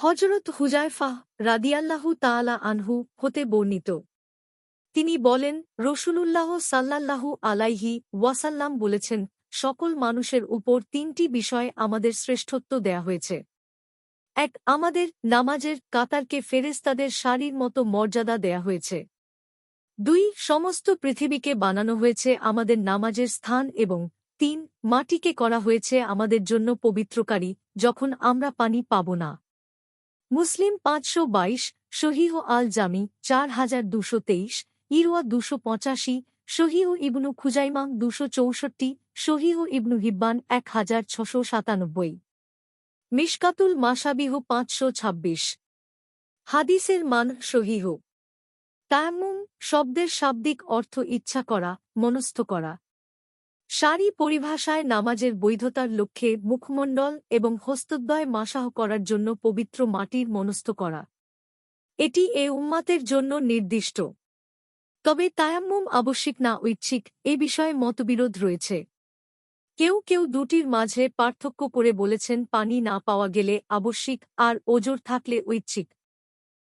হযরত হুযায়ফা রাদিয়াল্লাহু তাআলা আনহু হতে বর্ণিত। তিনি বলেন, রাসূলুল্লাহ সাল্লাল্লাহু আলাইহি ওয়াসাল্লাম বলেছেন, সকল মানুষের উপর তিনটি বিষয়ে আমাদের শ্রেষ্ঠত্ব দেয়া হয়েছে। ১. আমাদের নামাজের কাতারকে ফেরেশতাদের সারির মতো মর্যাদা দেয়া হয়েছে। ২. সমস্ত পৃথিবীকে বানানো হয়েছে আমাদের নামাজের স্থান এবং ৩. মাটিকে করা হয়েছে আমাদের জন্য পবিত্রকারী যখন আমরা পানি পাব না। মুসলিম ৫২২, সহিহ আল জামি ৪২২৩, ইরওয়া ২৮৫, সহিহ ইবনু খুজাইমাহ ২৬৪, সহিহ ইবনু হিব্বান ১৬৯৭। মিশকাতুল মাসাবিহ ৫২৬। হাদিসের মান সহিহ। তায়াম্মুম শব্দের শাব্দিক অর্থ ইচ্ছা করা, মনস্থ করা। সারি পরিভাষায় নামাজের বৈধতার লক্ষ্যে মুখমণ্ডল এবং হস্তদ্বয় মাসাহ করার জন্য পবিত্র মাটির মনস্থ করা। এটি এ উম্মাতের জন্য নির্দিষ্ট। তবে তায়াম্মুম আবশ্যিক না ঐচ্ছিক এ বিষয়ে মতবিরোধ রয়েছে। কেউ কেউ দুটির মাঝে পার্থক্য করে বলেছেন পানি না পাওয়া গেলে আবশ্যিক আর ওজর থাকলে ঐচ্ছিক।